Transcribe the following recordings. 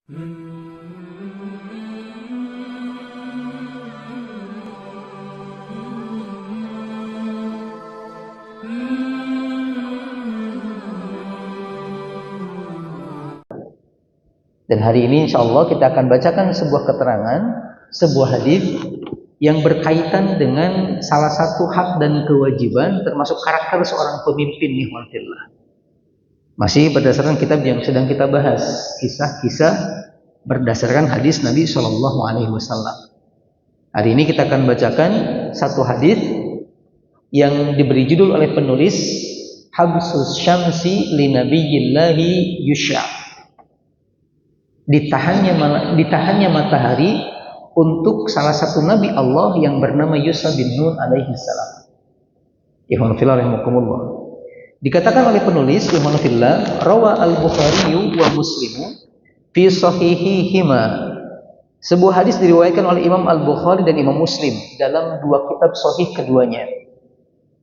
Dan hari ini insya Allah kita akan bacakan sebuah keterangan, sebuah hadis yang berkaitan dengan salah satu hak dan kewajiban termasuk karakter seorang pemimpin ikhwanillah. Masih berdasarkan kitab yang sedang kita bahas, kisah-kisah berdasarkan hadis Nabi Shallallahu Alaihi Wasallam. Hari ini kita akan bacakan satu hadis yang diberi judul oleh penulis Habsus Syamsi li Nabiyillahi Yusha. Ditahannya matahari untuk salah satu nabi Allah yang bernama Yusha bin Nun alaihi salam. Ikhwan fillah rahimakumullah. Dikatakan oleh penulis ikhwan fillah, rawa al-Bukhari wa Muslim fi sahihihima. Sebuah hadis diriwayatkan oleh Imam Al-Bukhari dan Imam Muslim dalam dua kitab sahih keduanya.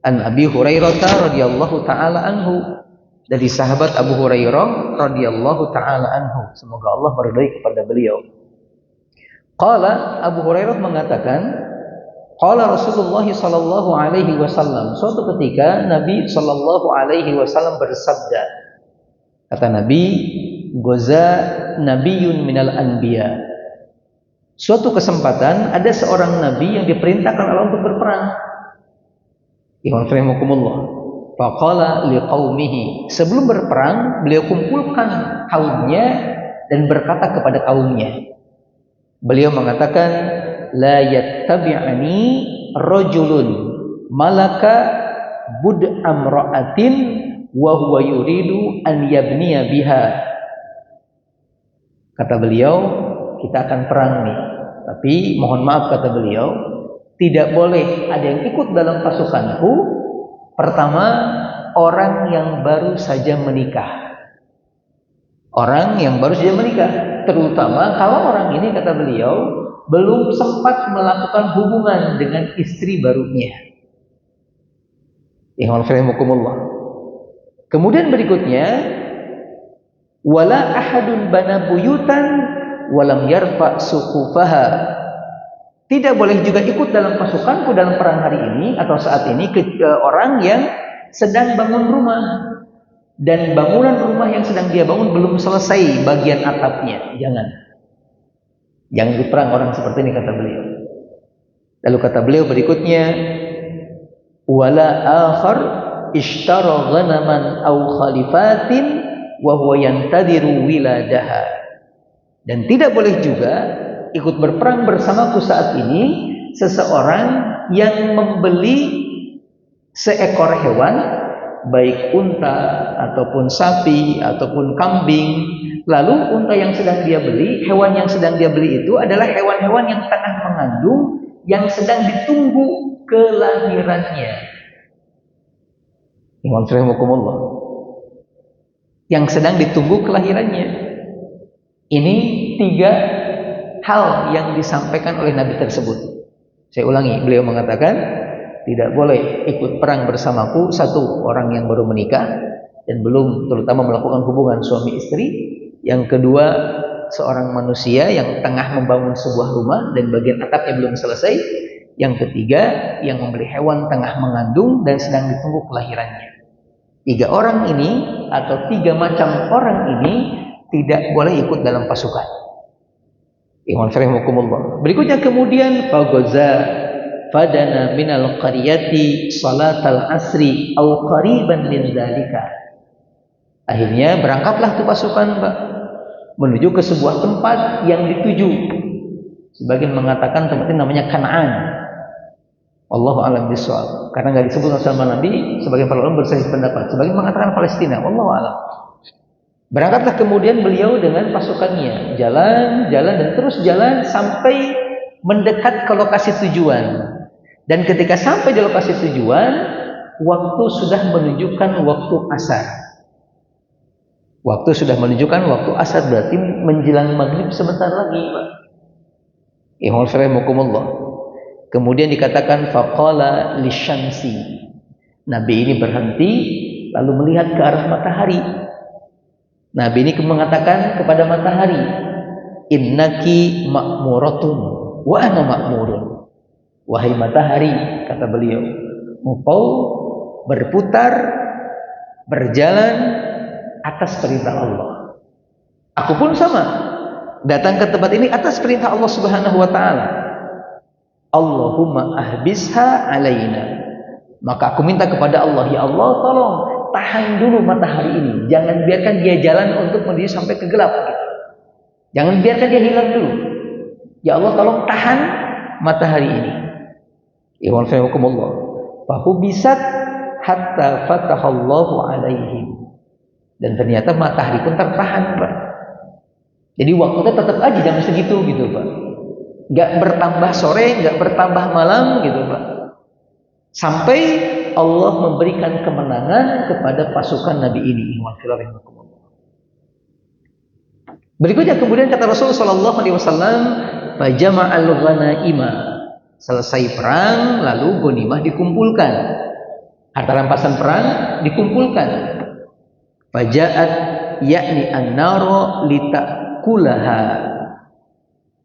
An Abi Hurairah radhiyallahu taala anhu, dari sahabat Abu Hurairah radhiyallahu taala anhu, semoga Allah meridai kepada beliau. Qala, Abu Hurairah mengatakan, qala Rasulullah sallallahu alaihi wasallam, suatu ketika Nabi sallallahu alaihi wasallam bersabda. Kata Nabi, goza nabiyyun minal anbiya. Suatu kesempatan ada seorang nabi yang diperintahkan Allah untuk berperang. Ikhwan rahimakumullah. Faqala liqaumihi, sebelum berperang beliau kumpulkan kaumnya dan berkata kepada kaumnya. Beliau mengatakan, la yattabi'ani rajulun malaka bud'amra'atin wa huwa yuridu an yabniya biha. Kata beliau, kita akan perang nih, tapi mohon maaf kata beliau, tidak boleh ada yang ikut dalam pasukanku. Pertama, orang yang baru saja menikah. Orang yang baru saja menikah, terutama kalau orang ini, kata beliau, belum sempat melakukan hubungan dengan istri barunya. Kemudian berikutnya, wala ahadun bana buyutan walam yarfa suqufaha. Tidak boleh juga ikut dalam pasukanku dalam perang hari ini atau saat ini orang yang sedang bangun rumah dan bangunan rumah yang sedang dia bangun belum selesai bagian atapnya. Jangan ikut perang orang seperti ini, kata beliau. Lalu kata beliau berikutnya, wala akhar ishtara ghanaman aw khalifatin wa huwa yantadiru wiladaha. Dan tidak boleh juga ikut berperang bersamaku saat ini seseorang yang membeli seekor hewan, baik unta ataupun sapi ataupun kambing. Lalu unta yang sedang dia beli, hewan yang sedang dia beli itu adalah hewan-hewan yang tengah mengandung, yang sedang ditunggu kelahirannya. Yang sedang ditunggu kelahirannya. Ini tiga hal yang disampaikan oleh Nabi tersebut. Saya ulangi, beliau mengatakan tidak boleh ikut perang bersamaku satu, orang yang baru menikah dan belum terutama melakukan hubungan suami istri. Yang kedua, seorang manusia yang tengah membangun sebuah rumah dan bagian atapnya belum selesai. Yang ketiga, yang membeli hewan tengah mengandung dan sedang ditunggu kelahirannya. Tiga orang ini atau tiga macam orang ini tidak boleh ikut dalam pasukan. Berikutnya kemudian fagoza fadana minal qaryati salatal asri au qariban min dzalika. Akhirnya berangkatlah tuh pasukan menuju ke sebuah tempat yang dituju. Sebagian mengatakan tempat ini namanya Kanaan. Wallahu a'lam bishawab. Karena enggak disebut sama Nabi, sebagian para ulama berselisih pendapat. Sebagian mengatakan Palestina. Wallahu a'lam. Berangkatlah kemudian beliau dengan pasukannya, jalan dan terus jalan sampai mendekat ke lokasi tujuan. Dan ketika sampai di lokasi tujuan, waktu sudah menunjukkan waktu asar. Waktu sudah menunjukkan waktu asar, berarti menjelang maghrib sebentar lagi, Pak. Kemudian dikatakan faqala lisyamsi. Nabi ini berhenti lalu melihat ke arah matahari. Nabi ini mengatakan kepada matahari, innaki ma'muratun wa ana ma'murun. Wahai matahari, kata beliau, engkau berputar, berjalan atas perintah Allah. Aku pun sama, datang ke tempat ini atas perintah Allah Subhanahu wa taala. Allahumma ahbisha alaina. Maka aku minta kepada Allah, ya Allah, tolong tahan dulu matahari ini. Jangan biarkan dia jalan untuk menuju sampai ke gelap. Jangan biarkan dia hilang dulu. Ya Allah, tolong tahan matahari ini. Ikhwan fillah, fahu bisat hatta fatahallahu alaihim. Dan ternyata matahari pun tertahan, Pak. Jadi waktunya tetap aja jam segitu gitu, Pak. Gak bertambah sore, gak bertambah malam gitu, Pak. Sampai Allah memberikan kemenangan kepada pasukan Nabi ini. Ikhwan fillah. Berikutnya kemudian kata Rasulullah sallallahu alaihi wasallam, fajama'al ghanaima. Selesai perang, lalu ghanimah dikumpulkan. Harta rampasan perang dikumpulkan. Faja'at yakni an-nara litakulaha.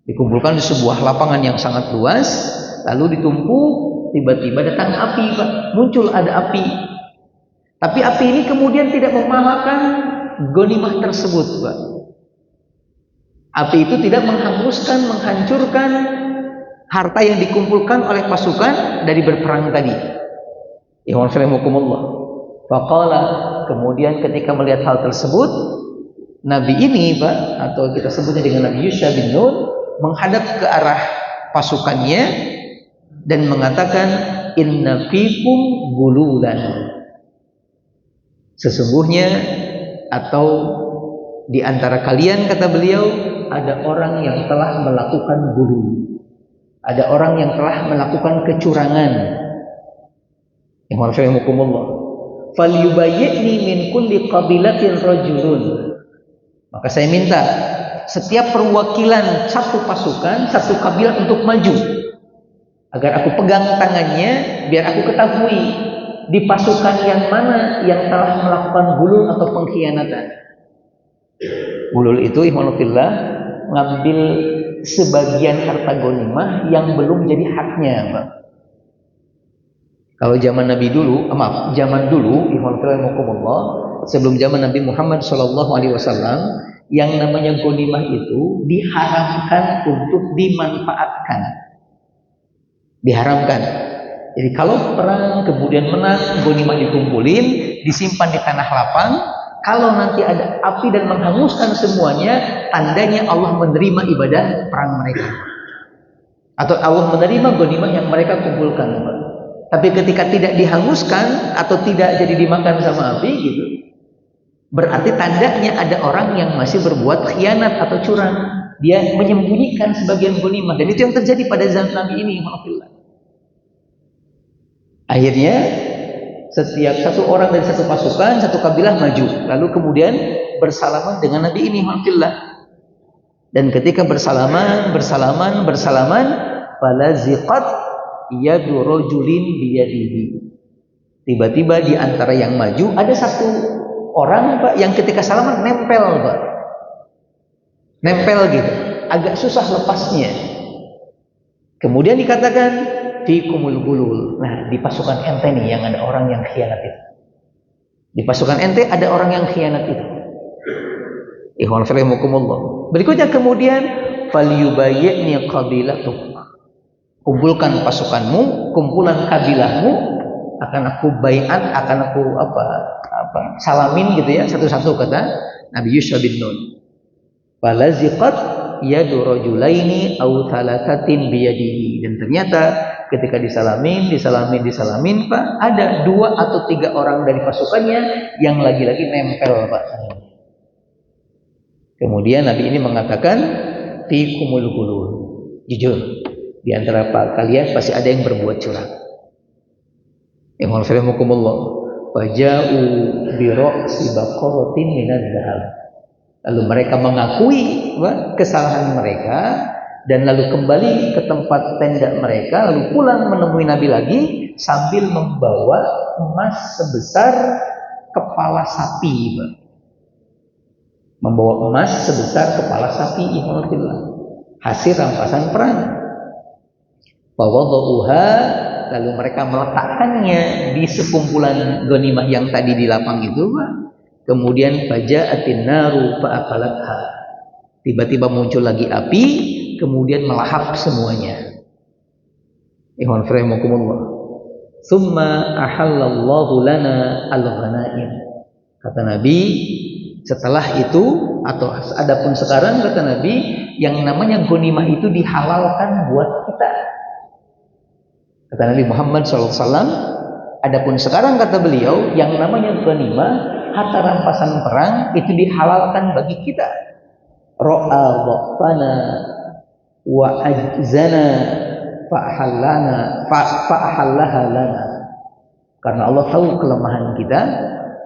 Dikumpulkan di sebuah lapangan yang sangat luas, lalu ditumpuk, tiba-tiba datang api, Pak. Muncul ada api. Tapi api ini kemudian tidak memakan ghanimah tersebut, Pak. Api itu tidak menghanguskan, menghancurkan harta yang dikumpulkan oleh pasukan dari berperang tadi. Ikhwan fillah. Faqala, kemudian ketika melihat hal tersebut, Nabi ini, Pak, atau kita sebutnya dengan Nabi Yusha bin Nun, menghadap ke arah pasukannya dan mengatakan, inna fikum gululan. Sesungguhnya atau di antara kalian, kata beliau, ada orang yang telah melakukan gulu. Ada orang yang telah melakukan kecurangan. Ikhwan fillah. Falyubayyi'ni min kulli qabilatin rajulun. Maka saya minta setiap perwakilan satu pasukan, satu kabilah untuk maju. Agar aku pegang tangannya, biar aku ketahui di pasukan yang mana yang telah melakukan gulul atau pengkhianatan. Gulul itu, ikhwan fillah, ngambil sebagian harta ghanimah yang belum jadi haknya, Pak. Kalau zaman Nabi dulu, zaman dulu, ikhwan fillah, sebelum zaman Nabi Muhammad SAW, yang namanya ghanimah itu diharamkan untuk dimanfaatkan. Diharamkan. Jadi kalau perang kemudian menang, ghanimah dikumpulin, disimpan di tanah lapang. Kalau nanti ada api dan menghanguskan semuanya, tandanya Allah menerima ibadah perang mereka. Atau Allah menerima ghanimah yang mereka kumpulkan. Tapi ketika tidak dihanguskan atau tidak jadi dimakan sama api gitu, berarti tandanya ada orang yang masih berbuat khianat atau curang. Dia menyembunyikan sebagian ghanimah, dan itu yang terjadi pada zaman Nabi ini. Akhirnya setiap satu orang dari satu pasukan, satu kabilah maju, lalu kemudian bersalaman dengan Nabi ini, alhamdulillah. Dan ketika bersalaman, falaziqat yadu rajulin biyadihi. Tiba-tiba di antara yang maju ada satu orang, Pak, yang ketika salaman nempel, Pak. Nempel gitu, agak susah lepasnya. Kemudian dikatakan fikumul gulul. Nah, di pasukan ente nih yang ada orang yang khianat itu. Di pasukan ente ada orang yang khianat itu. Ikhwan fillah. Berikutnya kemudian falyubayyi'ni qabilatukum. Kumpulkan pasukanmu, kumpulan kabilahmu, akan aku baiat, akan aku salamin gitu ya, satu-satu, kata Nabi Yusha bin Nun. Falaziqat yadu rajulaini aw thalathatin biyadihi. Dan ternyata ketika disalamin, Pak, ada 2 atau 3 orang dari pasukannya yang lagi-lagi nempel, Pak. Kemudian Nabi ini mengatakan, fikumul gulul. Jujur, di antara kalian pasti ada yang berbuat curang. Ikhwan fillah, faja'u bi ra'si baqaratin minadh dhahab. Lalu mereka mengakui kesalahan mereka dan lalu kembali ke tempat tenda mereka, lalu pulang menemui Nabi lagi sambil membawa emas sebesar kepala sapi, Pak. membawa emas sebesar kepala sapi, ikhwanillah, hasil rampasan perang. Fawadhuha, lalu mereka meletakkannya di sekumpulan ghanimah yang tadi di lapang itu, Pak. Kemudian faja'atin naru fa'akalatha, tiba-tiba muncul lagi api, kemudian melahap semuanya. Ikhwan rahimakumullah. Tsumma ahallallahu lana al-ghanaim. Kata Nabi, setelah itu atau adapun sekarang, kata Nabi, yang namanya ghanimah itu dihalalkan buat kita. Kata Nabi Muhammad SAW, adapun sekarang, kata beliau, yang namanya ghanimah, harta rampasan perang, itu dihalalkan bagi kita. Ra'a dhafana wa ajzana fa'ahallaha lana. Karena Allah tahu kelemahan kita,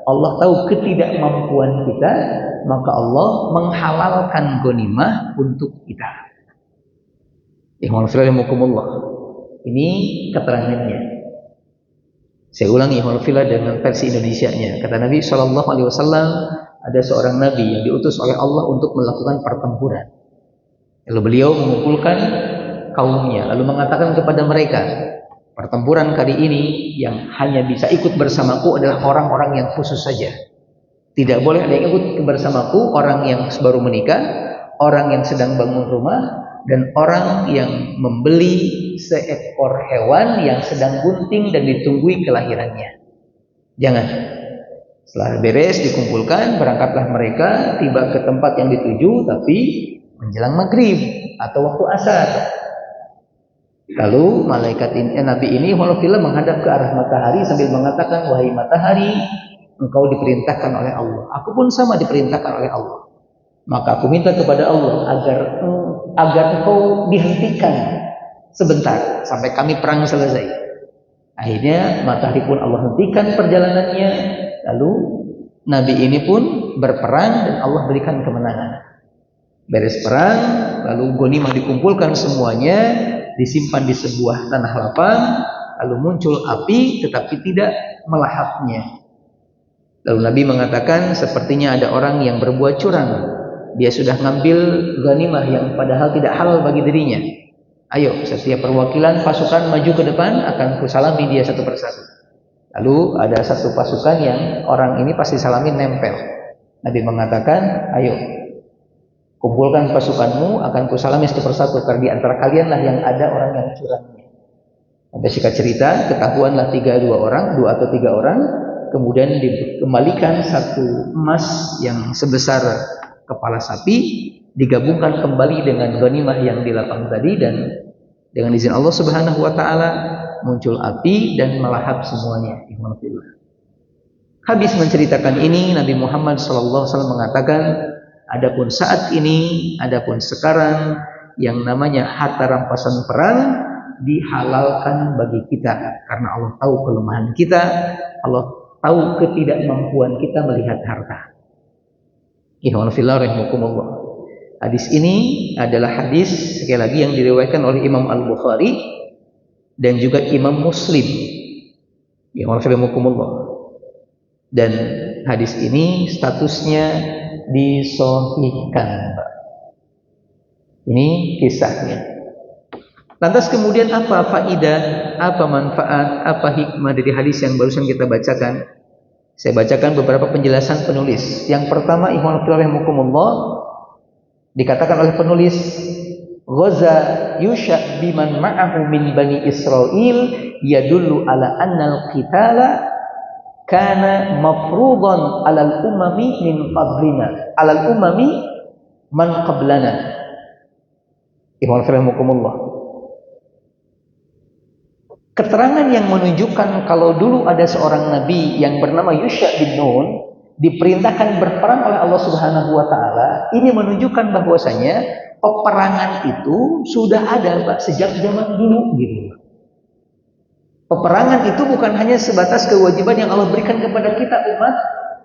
Allah tahu ketidakmampuan kita, maka Allah menghalalkan ghanimah untuk kita. Ikhwan fillah, ini keterangannya. Saya ulangi ikhwan fillah dengan versi Indonesianya. Kata Nabi SAW, ada seorang Nabi yang diutus oleh Allah untuk melakukan pertempuran. Lalu beliau mengumpulkan kaumnya, lalu mengatakan kepada mereka, pertempuran kali ini yang hanya bisa ikut bersamaku adalah orang-orang yang khusus saja. Tidak boleh ada yang ikut bersamaku orang yang baru menikah, orang yang sedang bangun rumah, dan orang yang membeli seekor hewan yang sedang bunting dan ditunggui kelahirannya. Jangan. Setelah beres dikumpulkan, berangkatlah mereka, tiba ke tempat yang dituju, tapi menjelang maghrib atau waktu asar. Lalu malaikat Nabi ini walafillah menghadap ke arah matahari sambil mengatakan, wahai matahari, engkau diperintahkan oleh Allah. Aku pun sama diperintahkan oleh Allah. Maka aku minta kepada Allah agar engkau dihentikan sebentar sampai kami perang selesai. Akhirnya matahari pun Allah hentikan perjalanannya. Lalu Nabi ini pun berperang dan Allah berikan kemenangan. Beres perang, lalu ghanimah dikumpulkan semuanya, disimpan di sebuah tanah lapang, lalu muncul api tetapi tidak melahapnya. Lalu Nabi mengatakan, sepertinya ada orang yang berbuat curang. Dia sudah ngambil ghanimah yang padahal tidak halal bagi dirinya. Ayo, setiap perwakilan pasukan maju ke depan, akan kusalami dia satu persatu. Lalu ada satu pasukan yang orang ini pasti salamin nempel. Nabi mengatakan, ayo, kumpulkan pasukanmu, akan kusalami satu persatu, karena di antara kalianlah yang ada orang yang curangnya. Sampai singkat cerita, ketahuanlah dua atau tiga orang, kemudian dikembalikan satu emas yang sebesar kepala sapi, digabungkan kembali dengan ghanimah yang di lapang tadi, dan dengan izin Allah Subhanahu wa taala muncul api dan melahap semuanya. Habis menceritakan ini, Nabi Muhammad SAW mengatakan, adapun saat ini, adapun sekarang, yang namanya harta rampasan perang dihalalkan bagi kita karena Allah tahu kelemahan kita, Allah tahu ketidakmampuan kita melihat harta. Ikhwan fillah rahimakumullah. Hadis ini adalah hadis sekali lagi yang diriwayatkan oleh Imam Al-Bukhari dan juga Imam Muslim. Ikhwan fillah rahimakumullah. Dan hadis ini statusnya disahihkan. Ini kisahnya. Lantas kemudian apa faidah, apa manfaat, apa hikmah dari hadis yang barusan kita bacakan? Saya bacakan beberapa penjelasan penulis. Yang pertama, ikhwan fillah rahimakumullah, dikatakan oleh penulis, ghaza Yusha biman ma'ahu min bani Israil yadullu ala annal qitala kana mafruḍan 'alal umami min qablina, 'alal umami man qablana. Ikhwan fillah rahimakumullah. Keterangan yang menunjukkan kalau dulu ada seorang nabi yang bernama Yusha bin Nun diperintahkan berperang oleh Allah Subhanahu wa taala, ini menunjukkan bahwasanya peperangan itu sudah ada, Pak, sejak zaman dulu gitu. Peperangan itu bukan hanya sebatas kewajiban yang Allah berikan kepada kita umat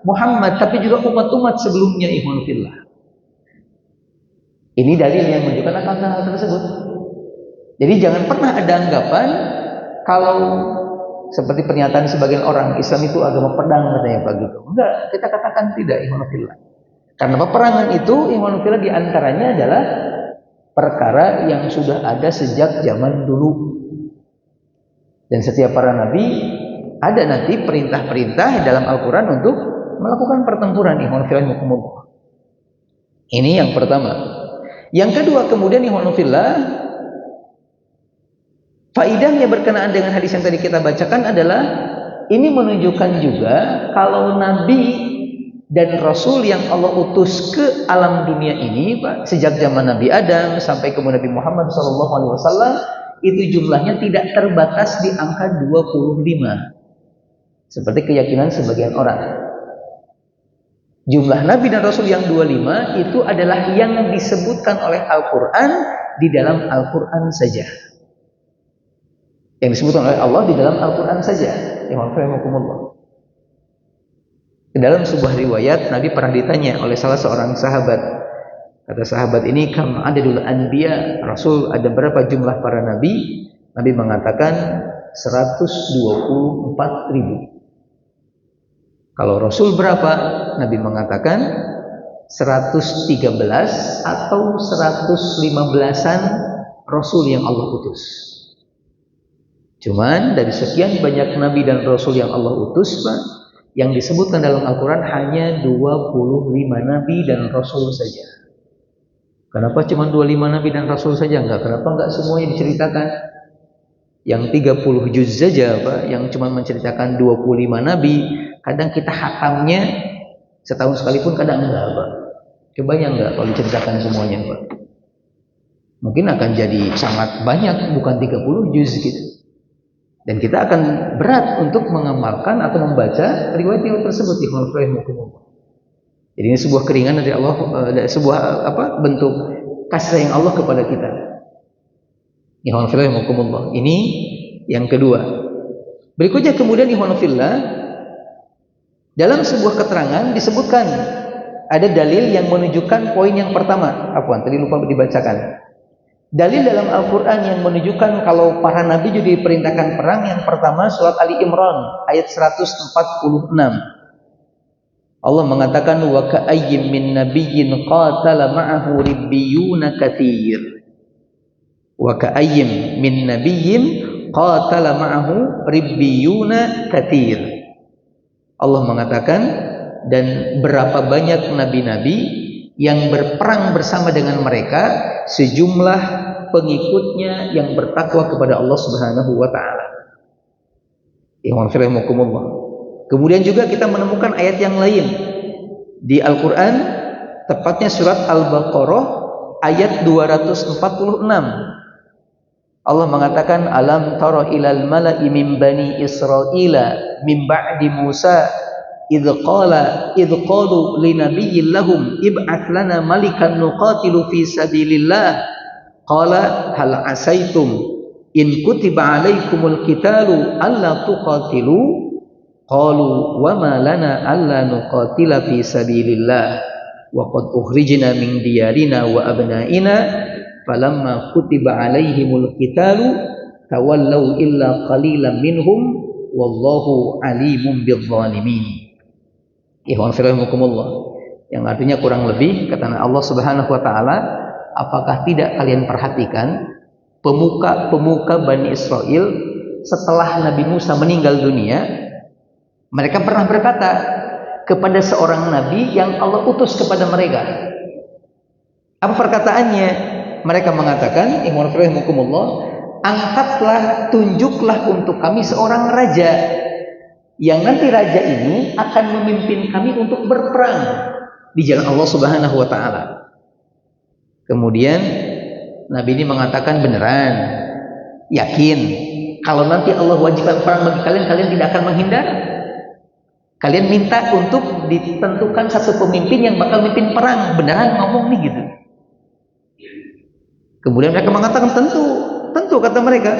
Muhammad, tapi juga umat-umat sebelumnya, ikhwan fillah. Ini dalil yang menunjukkan akan hal tersebut. Jadi jangan pernah ada anggapan kalau seperti pernyataan sebagian orang, Islam itu agama pedang katanya Pak gitu. Enggak, kita katakan tidak, ikhwan fillah. Karena peperangan itu ikhwanullah diantaranya adalah perkara yang sudah ada sejak zaman dulu. Dan setiap para nabi ada nanti perintah-perintah dalam Al-Quran untuk melakukan pertempuran. Ikhwanullah. Ini yang pertama. Yang kedua kemudian ikhwanullah, faidahnya berkenaan dengan hadis yang tadi kita bacakan adalah ini menunjukkan juga kalau nabi dan Rasul yang Allah utus ke alam dunia ini, Pak, sejak zaman Nabi Adam sampai ke Nabi Muhammad SAW, itu jumlahnya tidak terbatas di angka 25. Seperti keyakinan sebagian orang. Jumlah Nabi dan Rasul yang 25 itu adalah yang disebutkan oleh Al-Quran di dalam Al-Quran saja. Yang disebutkan oleh Allah di dalam Al-Quran saja. Dalam sebuah riwayat Nabi pernah ditanya oleh salah seorang sahabat. Kata sahabat ini, kam adadul anbiya, Rasul ada berapa jumlah para nabi? Nabi mengatakan 124.000. Kalau Rasul berapa? Nabi mengatakan 113 atau 115-an Rasul yang Allah utus. Cuman dari sekian banyak nabi dan Rasul yang Allah utus, Pak, yang disebutkan dalam Al-Quran hanya 25 nabi dan Rasul saja. Kenapa cuma 25 nabi dan Rasul saja? Kenapa enggak semuanya diceritakan? Yang 30 juz saja, Pak, yang cuma menceritakan 25 nabi. Kadang kita hatamnya setahun sekalipun, kadang enggak, Pak. Coba yang enggak kalau diceritakan semuanya, Pak. Mungkin akan jadi sangat banyak, bukan 30 juz gitu. Dan kita akan berat untuk mengamalkan atau membaca riwayat tersebut. Jadi ini sebuah keringan dari Allah, sebuah bentuk kasih sayang Allah kepada kita. Ini yang kedua. Berikutnya kemudian dalam sebuah keterangan disebutkan ada dalil yang menunjukkan poin yang pertama. Tadi lupa dibacakan. Dalil dalam Al-Quran yang menunjukkan kalau para nabi juga diperintahkan perang. Yang pertama surat Ali Imran ayat 146. Allah mengatakan wa ka'ayyim min nabiyyin qatala ma'ahu ribbiyuna katsir. Wa ka'ayyim min nabiyyin qatala ma'ahu ribbiyuna katsir. Allah mengatakan, dan berapa banyak nabi-nabi yang berperang bersama dengan mereka sejumlah pengikutnya yang bertakwa kepada Allah Subhanahu wa taala. Kemudian juga kita menemukan ayat yang lain di Al-Qur'an, tepatnya surat Al-Baqarah ayat 246. Allah mengatakan, alam tara ilal mala'i min bani Israila min ba'di Musa idh qalu li nabiyyin lahum ib'ats lana malikan nuqatilu fi sabilillah qala hal asaitum in kutiba alaikumul qitalu alla tuqatilu qalu wa ma lana alla nuqatila fi sabilillah wa qad ukhrijna min diyarina wa abnaina falamma kutiba alaihimul qitalu tawallaw illa qalilan minhum wallahu alimun bidzalimin. Yang artinya kurang lebih kata Allah Subhanahu wa taala, apakah tidak kalian perhatikan pemuka-pemuka Bani Israel setelah Nabi Musa meninggal dunia, mereka pernah berkata kepada seorang nabi yang Allah utus kepada mereka. Apa perkataannya? Mereka mengatakan, angkatlah, tunjuklah untuk kami seorang raja yang nanti raja ini akan memimpin kami untuk berperang di jalan Allah Subhanahu wa taala. Kemudian Nabi ini mengatakan, beneran, yakin kalau nanti Allah wajibkan perang bagi kalian, kalian tidak akan menghindar? Kalian minta untuk ditentukan satu pemimpin yang bakal memimpin perang, beneran ngomong nih gitu. Kemudian mereka mengatakan, tentu kata mereka.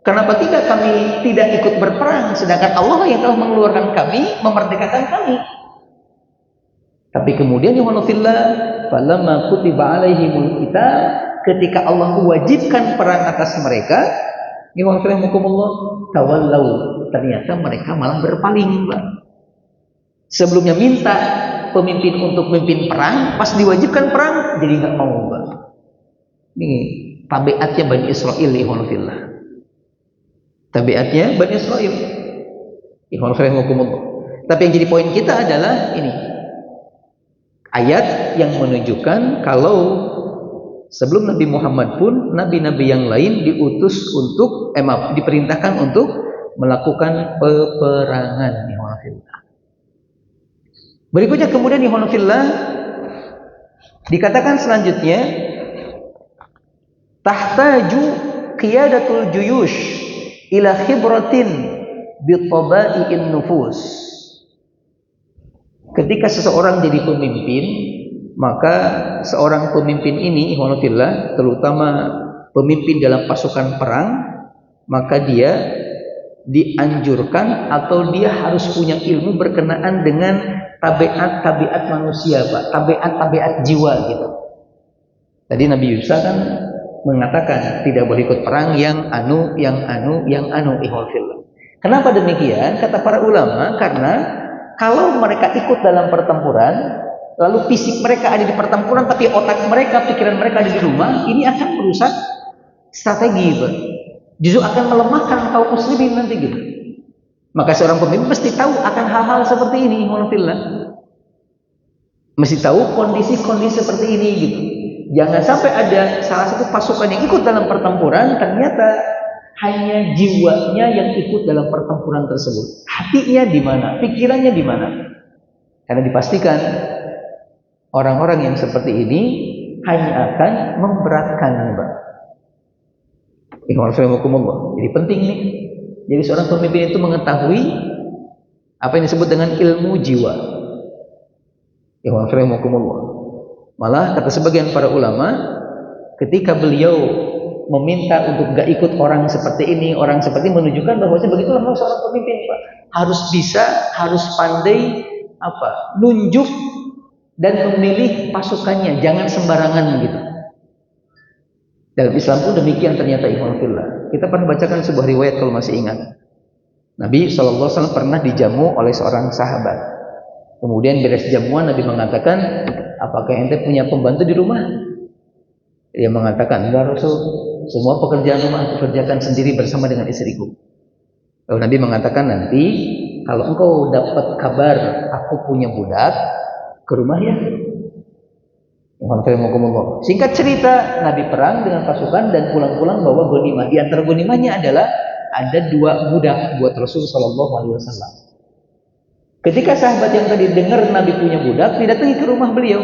Kenapa tidak kami tidak ikut berperang, sedangkan Allah yang telah mengeluarkan kami, memerdekakan kami. Tapi kemudian falamma kutiba alaihimul qital, ketika Allah wajibkan perang atas mereka, tawallau, ternyata mereka malah berpaling, Pak. Sebelumnya minta pemimpin untuk memimpin perang, pas diwajibkan perang jadi nggak mau, Pak. Ini tabiatnya Bani Israil, ikhwanillah. Tabiatnya Bani Israil. Ikhwanillah. Tapi yang jadi poin kita adalah ini. Ayat yang menunjukkan kalau sebelum Nabi Muhammad pun nabi-nabi yang lain diutus untuk diperintahkan untuk melakukan peperangan. Berikutnya kemudian dikatakan selanjutnya tahtaju qiyadatul juyush ila khibratin bitaba'iin nufus. Ketika seseorang jadi pemimpin, maka seorang pemimpin ini ikhwanillah, terutama pemimpin dalam pasukan perang, maka dia dianjurkan atau dia harus punya ilmu berkenaan dengan tabiat-tabiat manusia, Pak, tabiat-tabiat jiwa gitu. Tadi Nabi Musa kan mengatakan tidak boleh ikut perang yang anu ikhwanillah. Kenapa demikian? Kata para ulama, karena kalau mereka ikut dalam pertempuran, lalu fisik mereka ada di pertempuran, tapi otak mereka, pikiran mereka ada di rumah, ini akan merusak strategi, Pak. Justru akan melemahkan kaum muslimin nanti gitu. Maka seorang pemimpin mesti tahu akan hal-hal seperti ini, ikhwanillah. Mesti tahu kondisi-kondisi seperti ini gitu. Jangan sampai ada salah satu pasukan yang ikut dalam pertempuran, ternyata hanya jiwanya yang ikut dalam pertempuran tersebut. Hatinya di mana? Pikirannya di mana? Karena dipastikan orang-orang yang seperti ini hanya akan memberatkan, Pak. Jadi penting nih. Jadi seorang pemimpin itu mengetahui apa yang disebut dengan ilmu jiwa. Malah kata sebagian para ulama, ketika beliau meminta untuk gak ikut orang seperti ini, orang seperti ini, menunjukkan bahwa begitulah seorang pemimpin, Pak. Harus bisa, harus pandai nunjuk dan memilih pasukannya, jangan sembarangan gitu. Dalam Islam pun demikian ternyata, ikhwanillah. Kita pernah bacakan sebuah riwayat kalau masih ingat. Nabi SAW pernah dijamu oleh seorang sahabat. Kemudian beres jamuan Nabi mengatakan, apakah ente punya pembantu di rumah? Dia mengatakan, enggak Rasul, semua pekerjaan rumah aku kerjakan sendiri bersama dengan istriku. Lalu Nabi mengatakan, nanti kalau engkau dapat kabar aku punya budak, ke rumah ya. Singkat cerita, Nabi perang dengan pasukan dan pulang-pulang bawa ghanimah. Di antara ghanimahnya adalah ada 2 budak buat Rasul Shallallahu Alaihi Wasallam. Ketika sahabat yang tadi dengar Nabi punya budak, didatangi ke rumah beliau.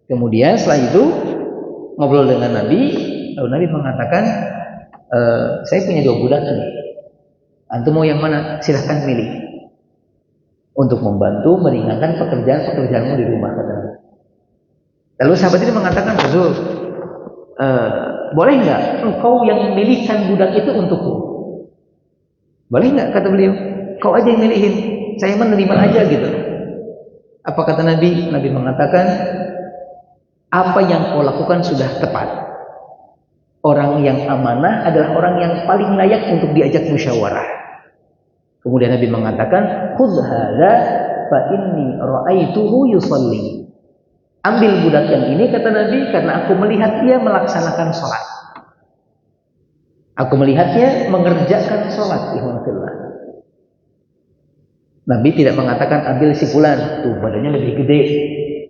Kemudian setelah itu ngobrol dengan Nabi, lalu Nabi mengatakan, saya punya 2 budak nih. Antum mau yang mana? Silahkan milih. Untuk membantu meringankan pekerjaan-pekerjaanmu di rumah, kata Nabi. Lalu sahabat ini mengatakan, Rasul, boleh nggak engkau yang memilihkan budak itu untukku? Boleh nggak, kata beliau, kau aja yang milihin, saya menerima aja gitu. Apa kata Nabi? Nabi mengatakan, apa yang kau lakukan sudah tepat. Orang yang amanah adalah orang yang paling layak untuk diajak musyawarah. Kemudian Nabi mengatakan, khudh hadza fa inni ra'aituhu yusalli. Ambil budak yang ini, kata Nabi, karena aku melihat dia melaksanakan sholat. Aku melihatnya mengerjakan sholat. Nabi tidak mengatakan ambil si fulan, tuh badannya lebih gede.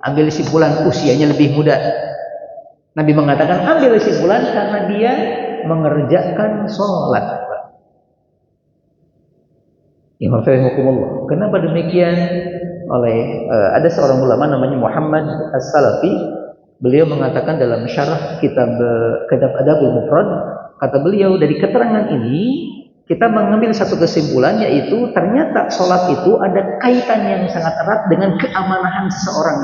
Ambil si fulan, usianya lebih muda. Nabi mengatakan ambil si fulan karena dia mengerjakan sholat. Kenapa demikian? Ada seorang ulama namanya Muhammad As-Salafi. Beliau mengatakan dalam syarah kitab Adabul Mufrad, kata beliau, dari keterangan ini kita mengambil satu kesimpulan, yaitu ternyata sholat itu ada kaitan yang sangat erat dengan keamanahan seseorang,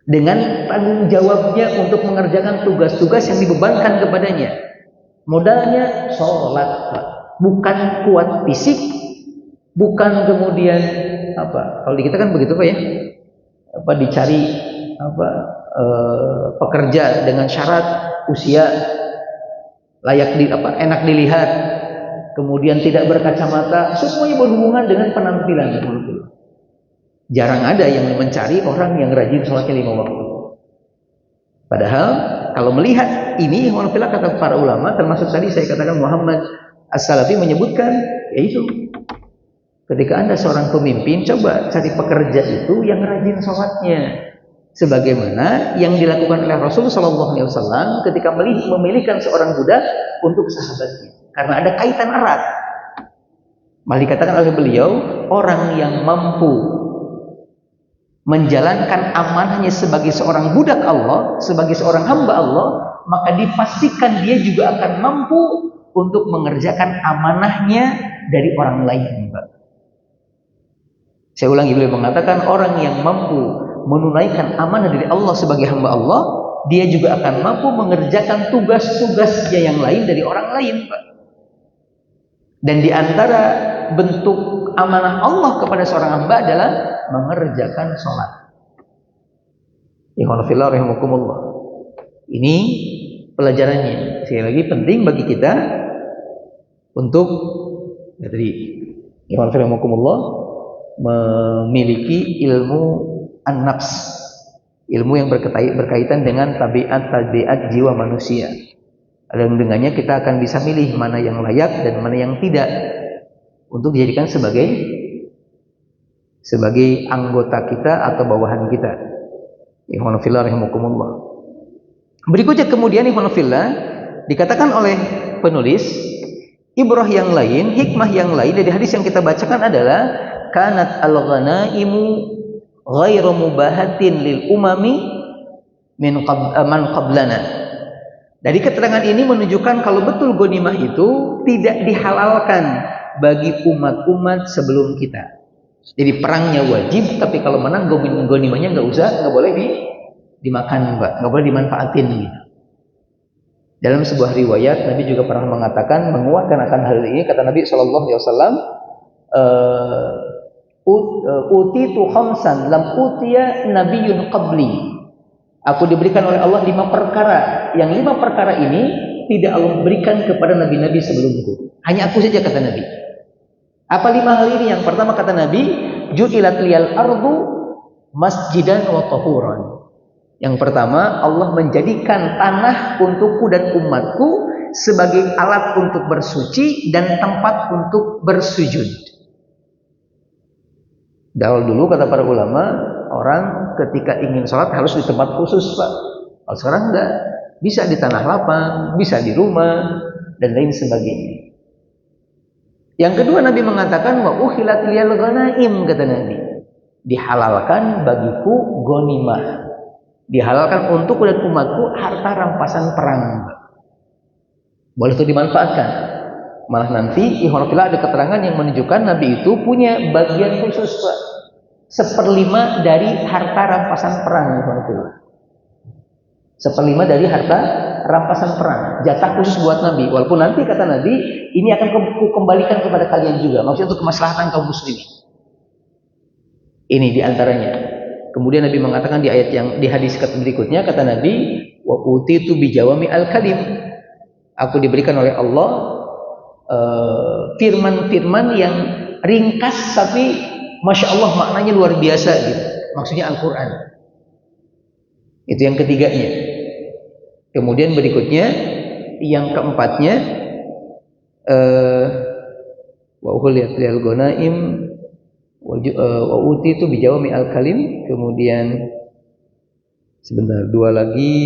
dengan tanggung jawabnya untuk mengerjakan tugas-tugas yang dibebankan kepadanya. Modalnya sholat, bukan kuat fisik, bukan kemudian kalau di kita kan begitu, Pak ya, dicari pekerja dengan syarat usia layak enak dilihat, kemudian tidak berkacamata, semuanya berhubungan dengan penampilan. Jarang ada yang mencari orang yang rajin sholatnya 5 waktu. Padahal kalau melihat ini, kata para ulama, termasuk tadi saya katakan Muhammad As-Salafi menyebutkan, yaitu ketika Anda seorang pemimpin, coba cari pekerja itu yang rajin sholatnya. Sebagaimana yang dilakukan oleh Rasul Shallallahu Alaihi Wasallam ketika memilihkan seorang budak untuk sahabatnya, karena ada kaitan erat. Malah dikatakan oleh beliau, orang yang mampu menjalankan amanahnya sebagai seorang budak Allah, sebagai seorang hamba Allah, maka dipastikan dia juga akan mampu untuk mengerjakan amanahnya dari orang lain. Saya ulangi, beliau mengatakan orang yang mampu menunaikan amanah dari Allah sebagai hamba Allah, dia juga akan mampu mengerjakan tugas-tugasnya yang lain dari orang lain, Pak. Dan di antara bentuk amanah Allah kepada seorang hamba adalah mengerjakan sholat. Ikhwanullah rahimakumullah. Ini pelajarannya. Sekali lagi penting bagi kita untuk ya tadi ikhwanullah rahimakumullah memiliki ilmu an-nafs, ilmu yang berkaitan dengan tabiat jiwa manusia. Dan dengannya kita akan bisa milih mana yang layak dan mana yang tidak untuk dijadikan sebagai anggota kita atau bawahan kita. Ikhwan fillah rahimakumullah. Berikutnya kemudian ikhwan fillah dikatakan oleh penulis, ibrah yang lain, hikmah yang lain dari hadis yang kita bacakan adalah kanat al-ghanaimu ghairu mubahatin lil umami man qablana. Dari keterangan ini menunjukkan kalau betul ghanimah itu tidak dihalalkan bagi umat-umat sebelum kita. Jadi perangnya wajib, tapi kalau menang ghanimahnya nggak boleh dimakan, Mbak, nggak boleh dimanfaatin gitu. Dalam sebuah riwayat Nabi juga pernah mengatakan, menguatkan akan hal ini, kata Nabi Shallallahu Alaihi Wasallam, utitu khamsan lam utiya nabiyyun qabli. Aku diberikan oleh Allah 5 perkara. Yang 5 perkara ini tidak Allah berikan kepada nabi-nabi sebelumku. Hanya aku saja, kata Nabi. Apa 5 hal ini? Yang pertama kata Nabi, ju'ilat liyal ardu masjidan wa tahuran. Yang pertama, Allah menjadikan tanah untukku dan umatku sebagai alat untuk bersuci dan tempat untuk bersujud. Dulu kata para ulama, orang ketika ingin sholat harus di tempat khusus, Pak. Kalau sekarang enggak, bisa di tanah lapang, bisa di rumah, dan lain sebagainya. Yang kedua Nabi mengatakan, wa ukhilat liyal ghanaim, kata Nabi. Dihalalkan bagiku ghanimah. Dihalalkan untukku dan umatku harta rampasan perang. Boleh itu dimanfaatkan. Malah nanti ikhwanullah ada keterangan yang menunjukkan Nabi itu punya bagian khusus, Pak. 1/5 dari harta rampasan perang, ikhwanullah. 1/5 dari harta rampasan perang, jatah khusus buat Nabi. Walaupun nanti kata Nabi, ini akan kembalikan kepada kalian juga. Maksudnya untuk kemaslahatan kaum muslimin. Ini diantaranya. Kemudian Nabi mengatakan di ayat yang di hadis berikutnya, kata Nabi, wa utitu bijawami al-kalim. Aku diberikan oleh Allah firman-firman yang ringkas tapi Masya Allah maknanya luar biasa gitu. Maksudnya Al-Quran. Itu yang ketiganya. Kemudian berikutnya, yang keempatnya, wa ukhiliyat lil ghanaim wa utitu bijawami al-kalim. Kemudian sebentar, 2 lagi.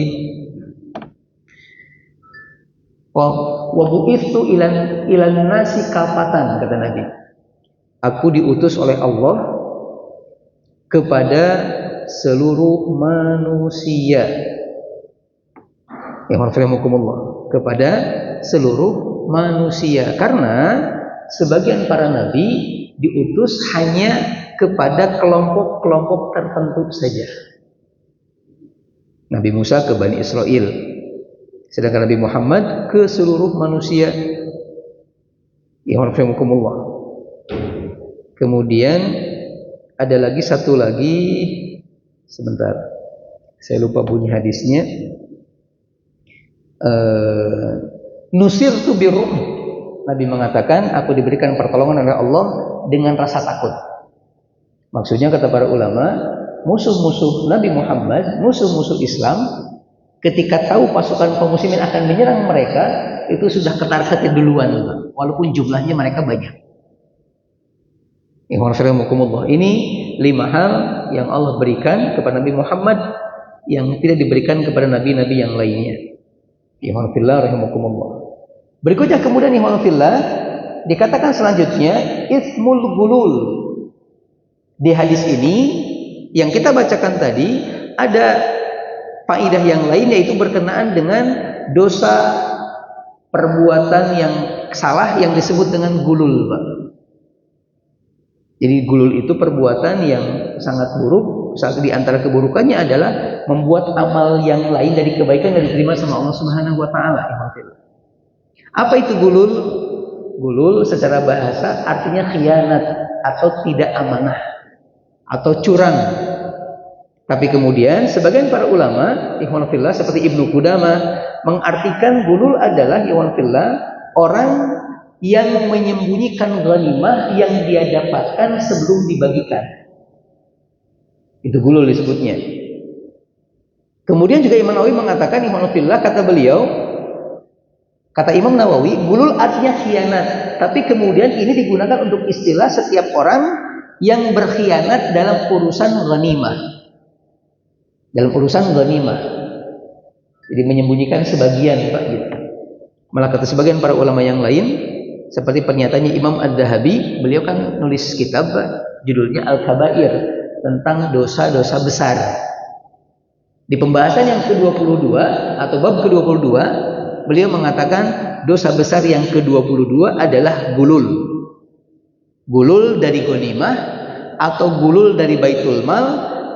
Wa bu'ithu ilan nasi kafatan, kata Nabi. Aku diutus oleh Allah kepada seluruh manusia. Kepada seluruh manusia. Karena sebagian para nabi diutus hanya kepada kelompok-kelompok tertentu saja. Nabi Musa ke Bani Israel, sedangkan Nabi Muhammad ke seluruh manusia. Alhamdulillah. Kemudian ada lagi satu lagi, sebentar, saya lupa bunyi hadisnya. Nusirtu birruh. Nabi mengatakan, aku diberikan pertolongan oleh Allah dengan rasa takut. Maksudnya kata para ulama, musuh-musuh Nabi Muhammad, musuh-musuh Islam, ketika tahu pasukan kaum muslimin akan menyerang mereka, itu sudah ketar-ketir duluan, walaupun jumlahnya mereka banyak. Ini 5 hal yang Allah berikan kepada Nabi Muhammad yang tidak diberikan kepada nabi-nabi yang lainnya. Berikutnya kemudian dikatakan selanjutnya ismul gulul. Di hadis ini yang kita bacakan tadi ada faidah yang lain, yaitu berkenaan dengan dosa perbuatan yang salah yang disebut dengan gulul, Pak. Jadi gulul itu perbuatan yang sangat buruk. Saat di antara keburukannya adalah membuat amal yang lain dari kebaikan yang diterima sama Allah Subhanahu wa taala. Apa itu gulul? Gulul secara bahasa artinya khianat atau tidak amanah atau curang. Tapi kemudian sebagian para ulama ikhwanillah seperti Ibnu Qudamah mengartikan gulul adalah ikhwanillah orang yang menyembunyikan ghanimah yang dia dapatkan sebelum dibagikan. Itu gulul disebutnya. Kemudian juga Imam Nawawi mengatakan ikhwanillah, kata Imam Nawawi, gulul artinya khianat, tapi kemudian ini digunakan untuk istilah setiap orang yang berkhianat dalam urusan ghanimah. Dalam urusan ghanimah. Jadi menyembunyikan sebagian, Pak, gitu. Malah kata sebagian para ulama yang lain, seperti pernyataannya Imam Ad-Dahabi, beliau kan nulis kitab judulnya Al-Kabair, tentang dosa-dosa besar. Di pembahasan yang ke-22 atau bab ke-22, beliau mengatakan dosa besar yang ke-22 adalah gulul. Gulul dari ghanimah, atau gulul dari baitul mal,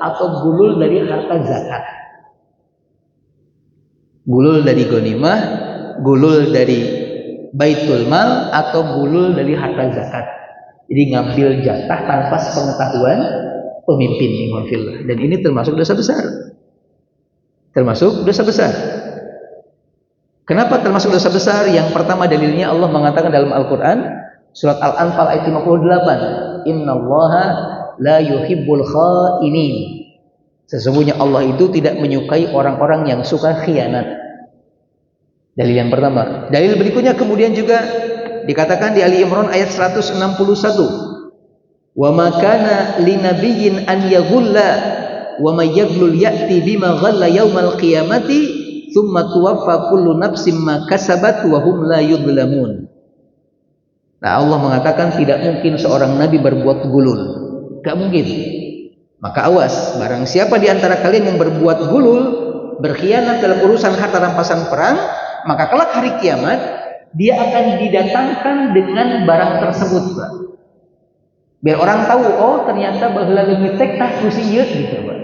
atau gulul dari harta zakat. Gulul dari ghanimah, gulul dari baitul mal, atau gulul dari harta zakat. Jadi ngambil jatah tanpa sepengetahuan pemimpin. Dan ini termasuk dosa besar. Termasuk dosa besar. Kenapa termasuk dosa besar? Yang pertama dalilnya Allah mengatakan dalam Al-Quran Surat Al-Anfal ayat 58, Innallaha la yuhibbul kha'inin. Sesungguhnya Allah itu tidak menyukai orang-orang yang suka khianat. Dalil yang pertama. Dalil berikutnya kemudian juga dikatakan di Ali Imran ayat 161. Wa ma kana linabiyyin an yaghulla wa may yaghlul ya'ti bima ghalla yaumal qiyamati tsumma tuwaffa kullu nafsin ma kasabat wa hum la yudlamun. Nah, Allah mengatakan tidak mungkin seorang nabi berbuat gulul. Gak mungkin. Maka awas, barang siapa di antara kalian yang berbuat gulul, berkhianat dalam urusan harta rampasan perang, maka kelak hari kiamat dia akan didatangkan dengan barang tersebut, Pak. Biar orang tahu, oh ternyata baheula leumitek tah kusiyeut gitu, Pak.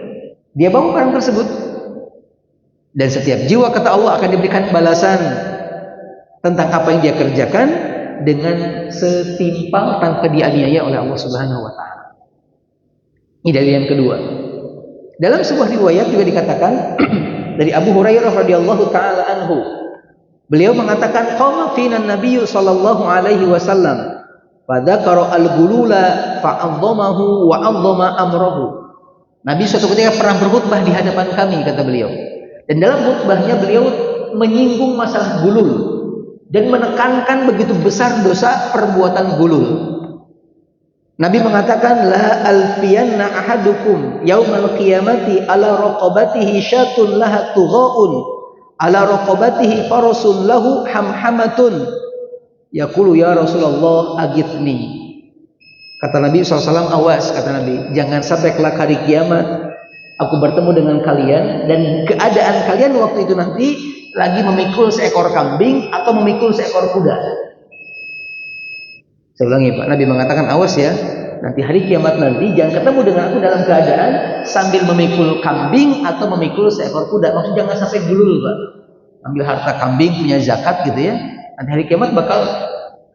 Dia bawa barang tersebut. Dan setiap jiwa kata Allah akan diberikan balasan tentang apa yang dia kerjakan dengan setimpal tanpa dianiaya oleh Allah Subhanahu wa taala. Ini dalil yang kedua. Dalam sebuah riwayat juga dikatakan dari Abu Hurairah radhiyallahu taala anhu, beliau mengatakan qala fina an-nabiy sallallahu alaihi wasallam fa dzakara al-gulula fa 'azzamahu wa 'azzama amrahu. Nabi suatu ketika pernah berkhutbah di hadapan kami, kata beliau. Dan dalam khutbahnya beliau menyinggung masalah gulul dan menekankan begitu besar dosa perbuatan gulul. Nabi mengatakan la alfiyanna ahadukum yaumal qiyamati ala raqabatihi syatun laha tughaun ala raqabatihi farasun lahu hamhamatun yaqulu ya Rasulullah agithni. Kata Nabi SAW, awas, kata Nabi, jangan sampai kelak hari kiamat aku bertemu dengan kalian dan keadaan kalian waktu itu nanti lagi memikul seekor kambing atau memikul seekor kuda. Saya ulangi, Pak. Nabi mengatakan awas ya, nanti hari kiamat nanti jangan ketemu dengan aku dalam keadaan sambil memikul kambing atau memikul seekor kuda. Maksudnya jangan sampai gulul, Pak. Ambil harta kambing punya zakat gitu ya. Nanti hari kiamat bakal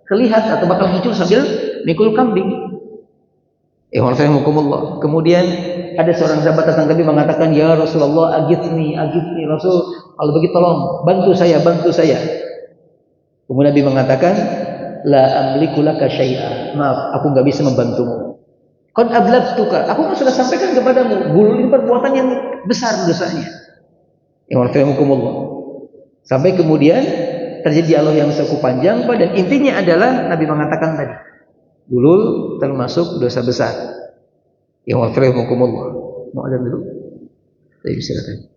kelihat atau bakal muncul sambil mikul kambing. Kemudian ada seorang sahabat datang ke Nabi mengatakan, ya Rasulullah agithni Rasul, kalau begitu tolong bantu saya. Kemudian Nabi mengatakan, la amliku laka syai'a, maaf aku nggak bisa membantumu. Qad ablagtuka, aku kan sudah sampaikan kepadamu, gulul ini perbuatan yang besar dosanya. Sampai kemudian terjadi dialog yang cukup panjang, dan intinya adalah Nabi mengatakan tadi, gulul termasuk dosa besar. Mau ada dulu? Baik, silakan.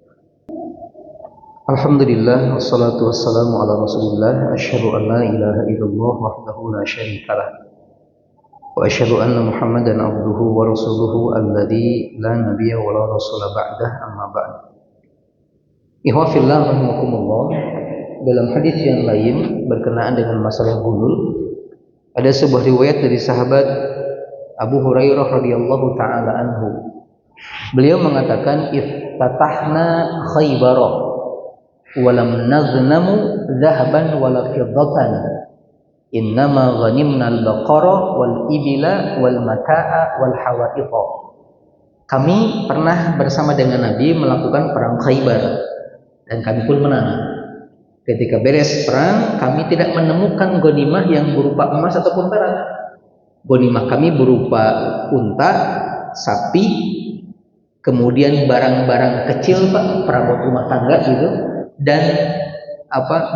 Alhamdulillah, wassalatu wassalamu ala Rasulillah, asyhadu an la ilaha illallah wahdahu la syarika lah. Wa asyhadu anna Muhammadan abduhu wa rasuluhu alladzi la nabiyya wa la rasula ba'dah, amma ba'd. Ikhwah fillah rahimakumullah, dalam hadis yang lain berkenaan dengan masalah gulul, ada sebuah riwayat dari sahabat Abu Hurairah radhiyallahu taala anhu. Beliau mengatakan, iftatahna Khaybar wa lam naghnamu dhahaban wala fiddatan, innama ghanimna al-baqara wal ibila wal mata'a wal hawa'iqa. Kami pernah bersama dengan Nabi melakukan perang Khaybar dan kami pun menang. Ketika beres perang, kami tidak menemukan ghanimah yang berupa emas ataupun perak. Ghanimah kami berupa unta, sapi, kemudian barang-barang kecil, Pak, perabot rumah tangga gitu, dan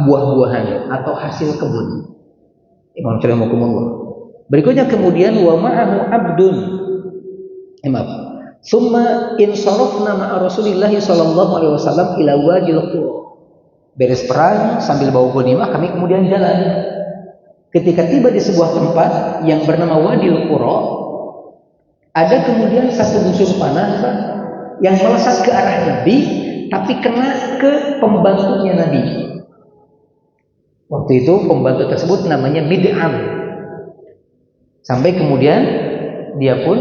buah-buahan atau hasil kebun. Berikutnya kemudian wa ma'ahu abdun. Summa insarafna ma'a Rasulillah sallallahu alaihi wasallam ila wadil qura. Beres perang sambil bawa ghanimah, kami kemudian jalan. Ketika tiba di sebuah tempat yang bernama Wadil Qura, ada kemudian satu busur panah yang melesat ke arah Nabi, tapi kena ke pembantunya Nabi. Waktu itu pembantu tersebut namanya Mid'am. Sampai kemudian dia pun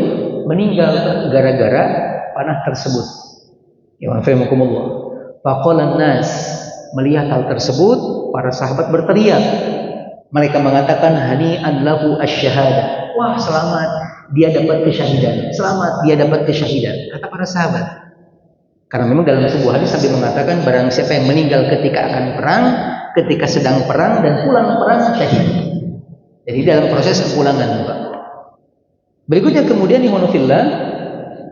meninggal gara-gara panah tersebut. Ya wafimukumullah. Faqalan nas, melihat hal tersebut, para sahabat berteriak. Mereka mengatakan hani'an lahu asy-syahadah. Wah, selamat, dia dapat kesyahidan. Selamat, dia dapat kesyahidan, kata para sahabat. Karena memang dalam sebuah hadis sambil mengatakan barang siapa yang meninggal ketika akan perang, ketika sedang perang dan pulang perang, syahid. Jadi dalam proses kepulangan, Pak. Berikutnya kemudian imanullah,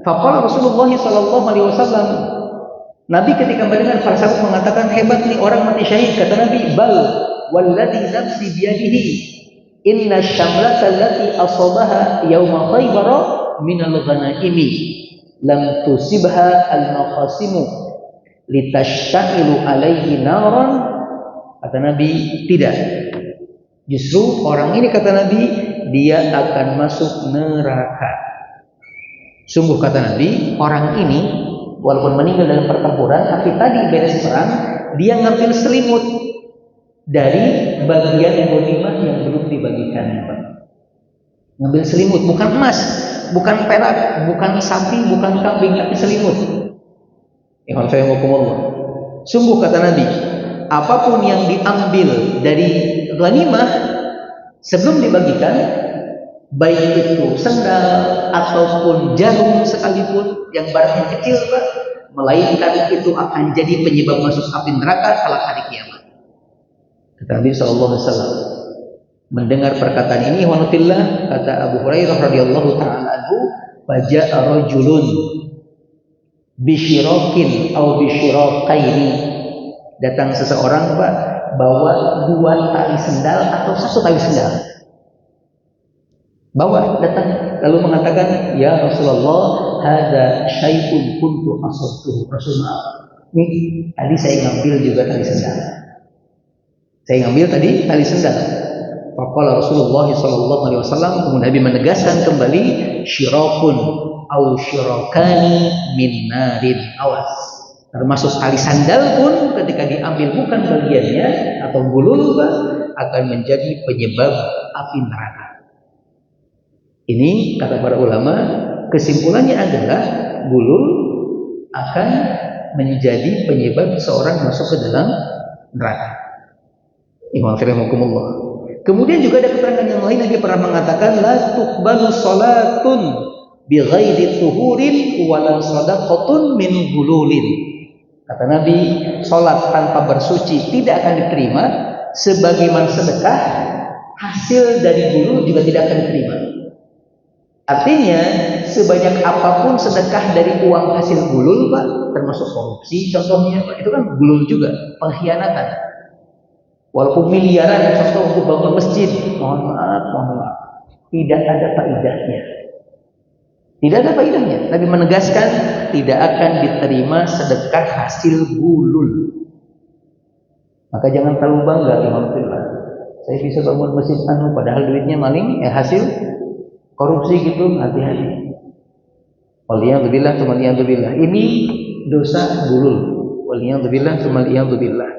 faqala Rasulullah sallallahu alaihi wasallam, Nabi ketika mendengar para sahabat mengatakan hebat nih orang mati syahid, kata Nabi, bal walladzi nafsi biyadihi inna syamlata allati asabaha yauma Khaybar minal ghanaimi lam tusibha al-maqasimu litashta'ilu alaihi naran. Kata Nabi, tidak, justru orang ini, kata Nabi, dia akan masuk neraka. Sungguh, kata Nabi, orang ini walaupun meninggal dalam pertempuran, tapi tadi beres perang dia ngambil selimut dari bagian ghanimah yang belum dibagikan, Pak. Ngambil selimut, bukan emas, bukan perak, bukan sapi, bukan kambing, tapi selimut. Sungguh, kata Nabi, apapun yang diambil dari ghanimah sebelum dibagikan, baik itu sendal ataupun jarum sekalipun, yang barang kecil, Pak, melainkan itu akan jadi penyebab masuk api neraka kelak hari kiamat. Kata Nabi sallallahu alaihi wasallam. Mendengar perkataan ini, wanafillah, kata Abu Hurairah radhiyallahu taala anhu, faja'a rajulun bisyirakin aw bisyirakaini. Datang seseorang, Pak, bawa 2 tali sendal atau 1 tali sendal. Bawa, datang, lalu mengatakan, ya Rasulullah, hadza syai'un kuntu asabtuhu. Rasulullah, ini tadi saya ngambil juga tali sendal. Saya ngambil tadi tali sendal. Faqala Rasulullah sallallahu alaihi wasallam, kemudian Nabi menegaskan kembali, syirakun au syirakani min narin. Awas, termasuk tali sandal pun ketika diambil bukan bagiannya atau gulul, akan menjadi penyebab api neraka. Ini kata para ulama, kesimpulannya adalah gulul akan menjadi penyebab seorang masuk ke dalam neraka. Kemudian juga ada keterangan yang lain, Nabi pernah mengatakan, la tuqbalu salatun bighairi tuhurin wala sadaqatun min gululin. Kata Nabi, salat tanpa bersuci tidak akan diterima, sebagaimana sedekah hasil dari gulul juga tidak akan diterima. Artinya sebanyak apapun sedekah dari uang hasil gulul Pak, termasuk korupsi contohnya Pak, itu kan gulul juga, pengkhianatan. Walaupun miliaran contoh untuk bangun masjid, mohon maaf, tidak ada faedahnya. Tidak ada faedahnya. Nabi menegaskan tidak akan diterima sedekah hasil gulul. Maka jangan terlalu bangga, alhamdulillah. Saya bisa bangun masjid padahal duitnya maling, hasil korupsi gitu, hati-hati. Waliyadzubillah, waliyadzubillah. Ini dosa gulul. Waliyadzubillah, waliyadzubillah.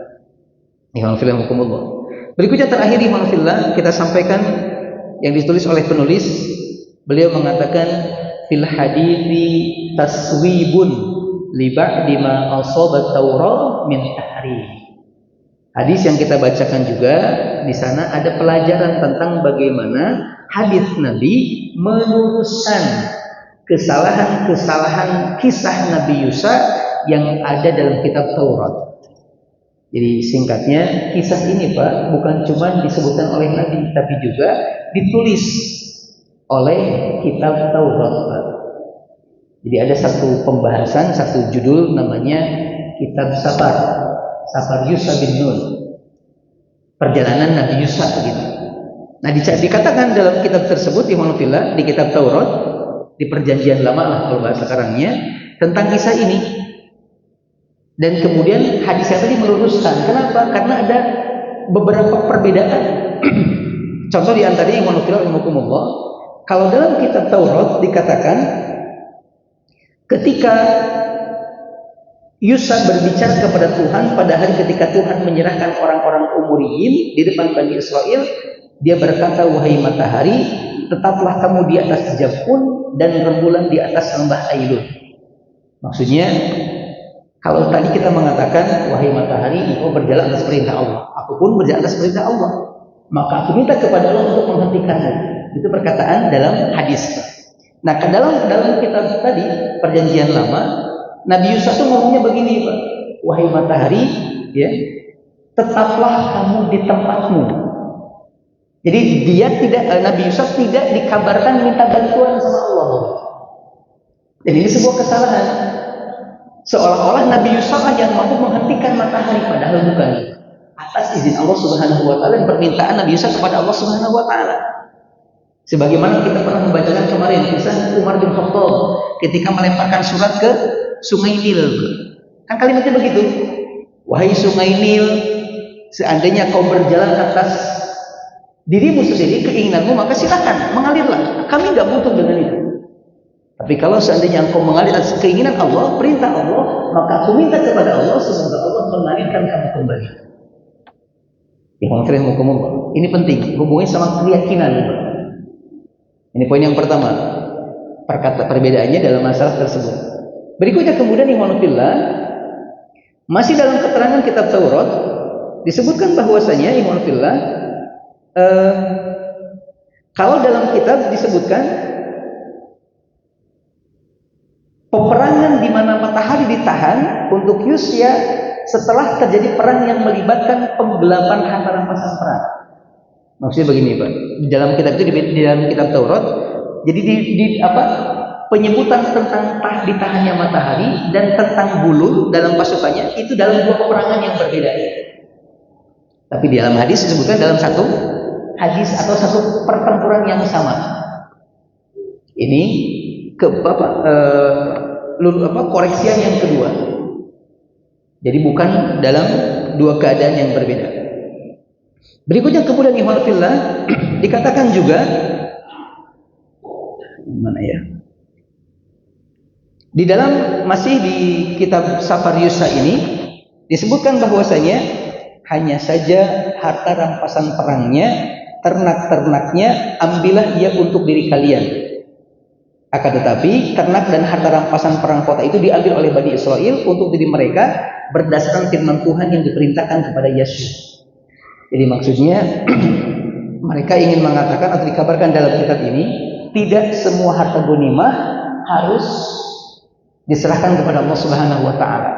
Alhamdulillah. Berikutnya terakhir alhamdulillah kita sampaikan yang ditulis oleh penulis. Beliau mengatakan fil hadithi taswibun li ba'di ma asaba Taurah min tahrif. Hadis yang kita bacakan juga di sana ada pelajaran tentang bagaimana hadis Nabi meluruskan kesalahan-kesalahan kisah Nabi Musa yang ada dalam kitab Taurat. Jadi singkatnya kisah ini Pak bukan cuma disebutkan oleh Nabi tapi juga ditulis oleh kitab Taurat Pak. Jadi ada satu pembahasan, satu judul namanya kitab Safar Yusa bin Nun, perjalanan Nabi Musa begitu. Nah dikatakan dalam kitab tersebut di kitab Taurat, di perjanjian lama lah kalau bahasa sekarangnya, tentang kisah ini. Dan kemudian hadisnya tadi meluruskan. Kenapa? Karena ada beberapa perbedaan. Contoh di antaranya imanullah, kalau dalam kitab Taurat dikatakan ketika Yusa berbicara kepada Tuhan pada hari ketika Tuhan menyerahkan orang-orang Umuriyin di depan Bani Israel, dia berkata, wahai matahari, tetaplah kamu di atas Jabun dan rembulan di atas lembah Ailun. Maksudnya, kalau tadi kita mengatakan, wahai matahari, engkau berjalan atas perintah Allah, aku pun berjalan atas perintah Allah, maka aku minta kepada Allah untuk menghentikanmu. Itu perkataan dalam hadis. Nah, dalam kitab tadi perjanjian lama, Nabi Musa itu ngomongnya begini Pak, wahai matahari, ya, tetaplah kamu di tempatmu. Jadi Nabi Musa tidak dikabarkan minta bantuan sama Allah. Jadi ini sebuah kesalahan. Seolah-olah Nabi Musa yang mampu menghentikan matahari, padahal bukan. Atas izin Allah Subhanahu wa taala dan permintaan Nabi Musa kepada Allah Subhanahu wa taala. Sebagaimana kita pernah membacakan kemarin kisah Umar bin Khattab ketika melemparkan surat ke Sungai Nil. Kan kalimatnya begitu. Wahai Sungai Nil, seandainya kau berjalan atas dirimu sendiri, keinginanmu, maka silakan mengalirlah. Kami nggak butuh dengan itu. Tapi kalau seandainya engkau mengalir atas keinginan Allah, perintah Allah, maka aku minta kepada Allah semoga Allah mengalirkan kamu kembali. Ini penting, hubungannya sama keyakinan. Ini poin yang pertama. Perbedaannya dalam masalah tersebut. Berikutnya kemudian imanullah, masih dalam keterangan kitab Taurat disebutkan bahwasanya imanullah, kalau dalam kitab disebutkan peperangan di mana matahari ditahan untuk Yusya setelah terjadi perang yang melibatkan penggelapan harta rampasan perang. Maksudnya begini Pak, di dalam kitab itu di dalam kitab Taurat, jadi penyebutan tentang ditahannya matahari dan tentang bulul dalam pasukannya itu dalam dua peperangan yang berbeda. Tapi di dalam hadis disebutkan dalam satu hadis atau satu pertempuran yang sama. Ini koreksian yang kedua. Jadi bukan dalam dua keadaan yang berbeda. Berikutnya kemudian ikhwanillah dikatakan juga mana ya? Di dalam masih di kitab Safar Yusa ini disebutkan bahwasanya hanya saja harta rampasan perangnya, ternak-ternaknya ambillah ia untuk diri kalian. Akan tetapi ternak dan harta rampasan perang kota itu diambil oleh Bani Israel untuk diri mereka berdasarkan firman Tuhan yang diperintahkan kepada Yesus. Jadi maksudnya mereka ingin mengatakan atau dikabarkan dalam kitab ini tidak semua harta ghanimah harus diserahkan kepada Allah Subhanahu wa taala.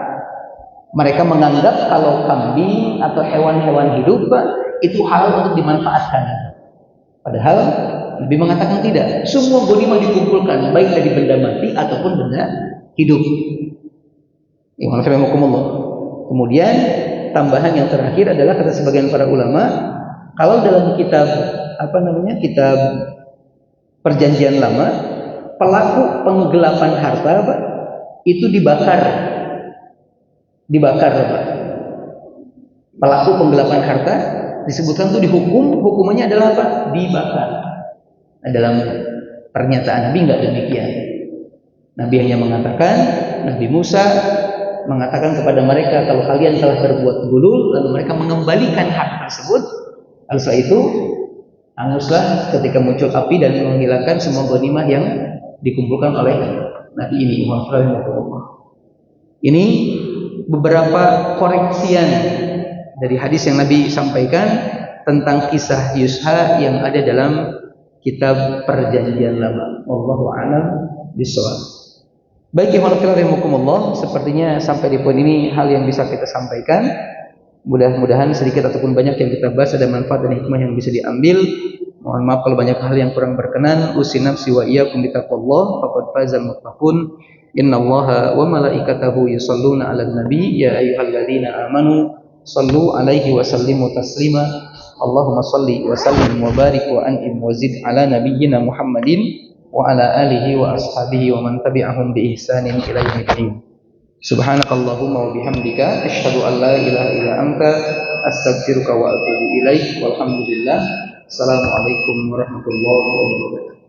Mereka menganggap kalau kambing atau hewan-hewan hidup itu halal untuk dimanfaatkan. Padahal Nabi mengatakan tidak. Semua ghanimah dikumpulkan, baik dari benda mati ataupun benda hidup. Kemudian tambahan yang terakhir adalah kata sebagian para ulama, kalau dalam kitab kitab Perjanjian Lama, pelaku penggelapan harta itu dibakar. Pelaku penggelapan harta disebutkan itu dihukum, hukumannya adalah apa? Dibakar. Nah, dalam pernyataan Nabi enggak demikian. Nabi hanya mengatakan, Nabi Musa mengatakan kepada mereka, kalau kalian telah berbuat gulul, lalu mereka mengembalikan hak tersebut, lalu setelah itu hanguslah ketika muncul api dan menghilangkan semua ghanimah yang dikumpulkan oleh Nabi ini. Ini beberapa koreksian dari hadis yang Nabi sampaikan tentang kisah Yusha yang ada dalam kitab Perjanjian Lama. Wallahu a'lam bishawab. Baik, ikhwanafillahimukumullah, sepertinya sampai di poin ini hal yang bisa kita sampaikan. Mudah-mudahan sedikit ataupun banyak yang kita bahas ada manfaat dan hikmah yang bisa diambil. Mohon maaf kalau banyak hal yang kurang berkenan. Usin nafsi wa iyyakum bittaqwallah faqad fazal muttaqun. Innallaha wa malaikatahu yusholluna 'alan nabi ya ayyuhalladzina amanu shallu 'alaihi wa sallimu taslima. Allahumma shalli wa sallim wa barik wa an'im wa zid 'ala nabiyyina Muhammadin wa ala alihi wa ashabihi wa man tabi'ahum bi ihsanin ila yaumil. Subhanakallahumma wa bihamdika asyhadu an la ilaha illa anta astaghfiruka wa atubu ilaik. Walhamdulillah. Assalamualaikum warahmatullahi wabarakatuh.